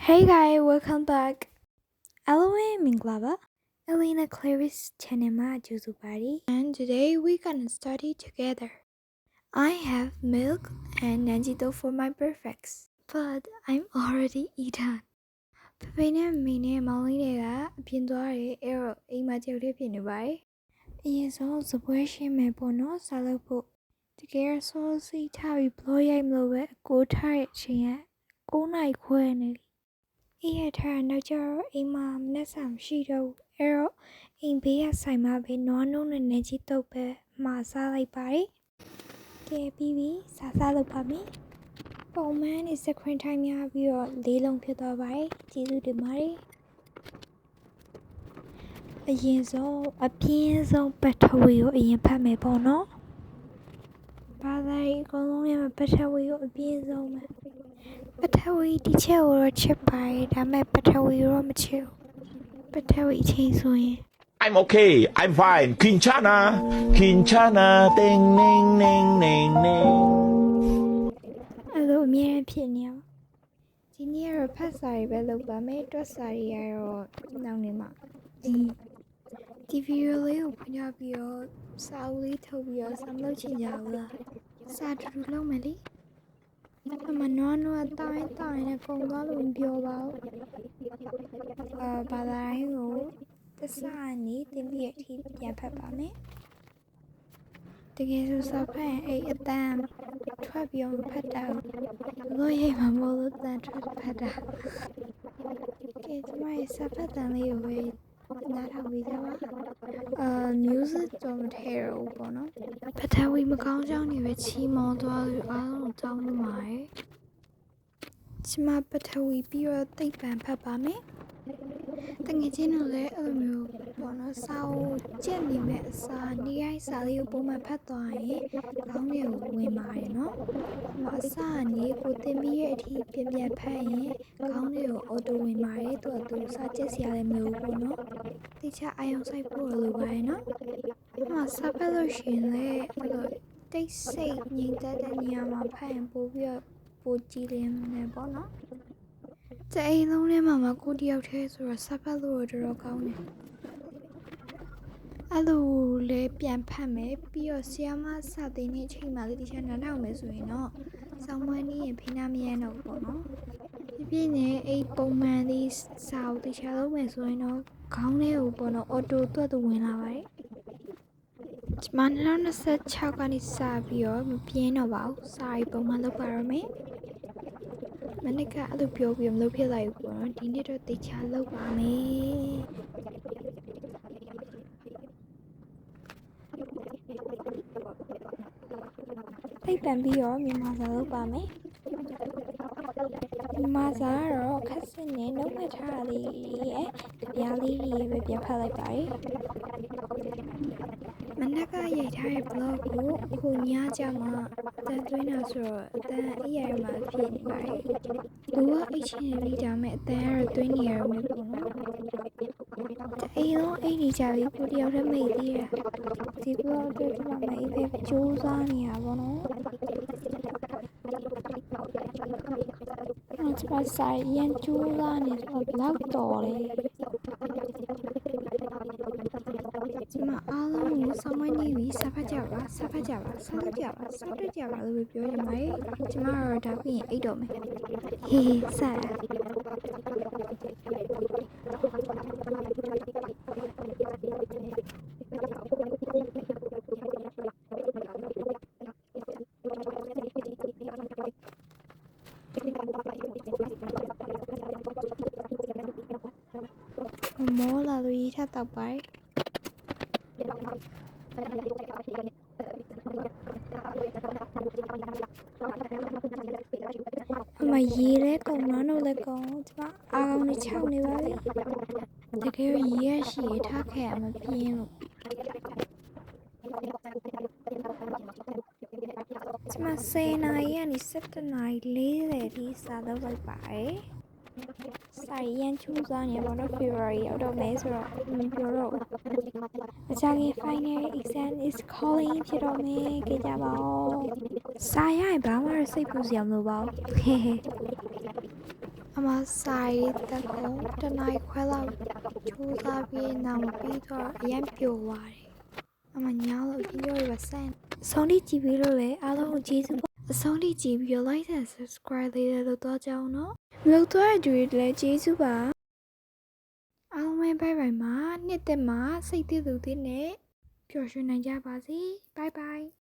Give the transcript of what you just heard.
Hey guys, welcome back. Eloine Minglava, Elena Clarice Chanema Juzubari, and today we're gonna study together. I have milk and Nanjito for my breakfast, but I'm already eaten. Pepina Mine Malinega, Pindoari, Ero, Imajori Pinubai. Yes, also brushing my bono, Salapo. Together, so see Tavi Ploya Mlowe, go tired, she go night quenny. အေးရထားနောက်ကျတော့အိမ်မှာမနှက်စာမရှိတော့ဘူးအဲ့တော့အိမ်ဘေးကဆိုင်မှာပဲနွားနှုတ်နဲ့နေကြီးတုပ်ပဲမှာစားလိုက်ပါတယ်ကဲပြီးပြီစားလုပ်ပါမယ်ပုံမှန်နဲ့စခွင်ထိုင်းများပြီးတော့လေးလုံးဖြစ်သွားပါတယ်ကျေးဇူးတင်ပါတယ်အရင်ဆုံးအပြင်းဆုံးပတ်ထဝီကိုအရင်ဖတ်မယ်ပေါ့နော်ဘာသာရေးအကုန်လုံးရဲ့ပတ်ထဝီကိုအပြင်းဆုံးပဲပထဝီတစ်ချက်ကိုတော့ချစ်ပါတယ်ဒါပေမဲ့ပထဝီကိုတော့မချစ်ဘူးပထဝီအချင်းဆိုရင် I'm okay. I'm fine. Kinshana. Kinshana. Ding, ning, ning, ning, ning. အဲ့လိုအမြဲတမ်းဖြစ်နေအောင်ဒီနေ့ကတော့ဖတ်စာတွေပဲလုပ်ပါမယ်တွက်စာတွေကတော့နောက်နေမှာဒီဗီဒီယိုလေးကိုဖွင့်ပြပြီးတော့စာအုပ်လေးထုတ်ပြီးတော့စာမလုပ်ချင်ကြဘူးလားစာတူတူလုပ်မယ်လေအမနွားတိုင်းနဲ့ကုံသွားလို့မပြောပါဘူးဘာသာရေးကိုတစနေတင်ပြီးအထိပြန်ဖတ်ပါမယ်တကယ်ဆိုစာဖတ်ရင်အဲ့အတန်းထွက်ပြီးတော့ဖတ်တာလို့ရိပ်မှာမလို့တန်းထွက်ဖတ်တာကဲဒီမှာစာဖတ်တန်လေးကိုပဲနားထောင်ပြီးကြပါmusic တော့မထည့်ရဘူးပေါ့နော်ပထဝီမကောင်းကြောင်းတွေပဲချီးမောသွားလို့အားလုံးတောင်းလို့ပါတယ်ဒီမှာပထဝီပြီးတော့သိပ္ပံဖတ်ပါမယ်တငယ်ချင်းတို့လည်းအဲ့လိုမျိုးပေါ့နော်စာအုပ်ကြက်နေမဲ့အစားနေရိုင်းစာလေးကိုပုံမှန်ဖတ်သွားရင်ခေါင်းထဲကိုဝင်ပါတယ်နော်အစာနေကိုတင်ပြီးရဲ့အထိပြန်ဖတ်ရင်ခေါင်းထဲကိုအော်တိုဝင်ပါတယ်သူကသူစာကြက်စရာလည်းမလိုဘူးပေါ့နော်တိကျအာရုံစိုက်ဖို့လိုပါတယ်နော်စာဖတ်လို့ရှိရင်လည်းအဲ့လိုတိတ်ဆိတ်ငြိမ်သက်တဲ့နေရာမှာဖတ်ရင်ပိုပြီးတော့ပိုကြည်လင်နေပေါ့နော်တဲ့အိမ်လုံးထဲမှာကိုတယောက်တည်းဆိုတော့စာဖတ်လို့တော်တော်ကောင်းတယ်အဲ့လိုလေပြန်ဖတ်မယ်ပြီးတော့ဆီယာမစာသိနေအချိန်မှလည်းဒီချက်နားထောင်မယ်ဆိုရင်တော့ဆောင်းမွေးနေရင်ဖိနာမရမ်းတော့ပေါ့နော်ပြည့်နေအိမ်ပုံမှန်လေးစာအုပ်တခြားလုံးမယ်ဆိုရင်တော့ခေါင်းထဲကိုပေါ့နော်အော်တိုတွတ်သူဝင်လာပါတယ်ဒီမှာ2026ကနေစပြီးတော့မပြင်းတော့ပါဘူးစာရီပုံမှန်လုပ်ပါရမယ်မနစ်ကအဲ့လိုပြောပြီးမလုပ်ဖြစ်လိုက်ဘူးပေါ့နော်ဒီနေ့တော့တေချာလုပ်ပါမယ်သိပ္ပံပြီးတော့မြန်မာစာလုပ်ပါမယ်မြန်မာစာကတော့ခက်စစ်နဲ့နှုတ်မှတ်ထားလေးရဲ့ကြပြားလေးတွေပဲပြန်ဖတ်လိုက်ပါတယ်မနက်ကရိုက်ထားတဲ့ blog ကိုအခုညကြမှာတန်သွင်းတာဆိုတော့အတန်အေးရမှာဖြစ်နေပါတယ်လူကအိတ်ချင်နေကြမယ်အတန်ကတော့သွင်းနေရမယ်ပေါ့နော်အိမ်လုံးအိတ်နေကြပြီကိုတယောက်တည်းမိတ်သေးတယ်ဒီ blog အတွက်ဒီမှာမိတ်ပဲကြိုးစားနေရပါတော့ဒီမှာစာရန်ကြိုးစားနေတော့ဘလောက်တော်လဲဒီမှာအားလုံးကိုဆောင်းမနေပြီးစားဖတ်ကြပါလို့ပြောကြပါဒီမှာတော့ဒါပြီးရင်အိတ်တော့မယ်ဟေးစားမောလာလို့ရေးထားတော့ပါတယ်အမရေးလဲကုံနော်လို့လဲကုံဒီမှာအာကောင်နဲ့ခြောက်နေပါပြီတကယ်ရေးရရှိရထားခဲ့ရမပြင်းလို့ဒီမှာ10နာရီကနေ17နာရီ40ဒီစာတော့လိုက်ပါတယ်စာရန်ချူစားနေပါတော့ February ရောက်တော့မယ်ဆိုတော့မပြောတော့ဘူးအကြကြီး final exam is calling ဖြစ်တော့မယ်ကြကြပါဦးစာရရင်ဘာမှစိတ်ပူစရာမလိုပါဘူး အမစာရေးတက်ကုန်တနိုင်ခွဲလောက်ကျိုးစားပြီးနောက်မပြီးတော့အရင်ပြိုသွားတယ်အမညာလို့ပြင်းပြောရပါစမ်းအဆုံးထိကြည့်ပြီးလို့လေအားလုံးကိုကျေးဇူးပါအဆုံးထိကြည့်ပြီး like and subscribe လေးလုပ်တော့ကြအောင်နော်လုပ်တော့တဲ့သူတွေလည်းကျေးဇူးပါအားလုံးပဲဘိုင်ဘိုင်မှာနှစ်သက်မှာစိတ်တည်သူတွေနဲ့ပျော်ရွှင်နိုင်ကြပါစေဘိုင်ဘိုင်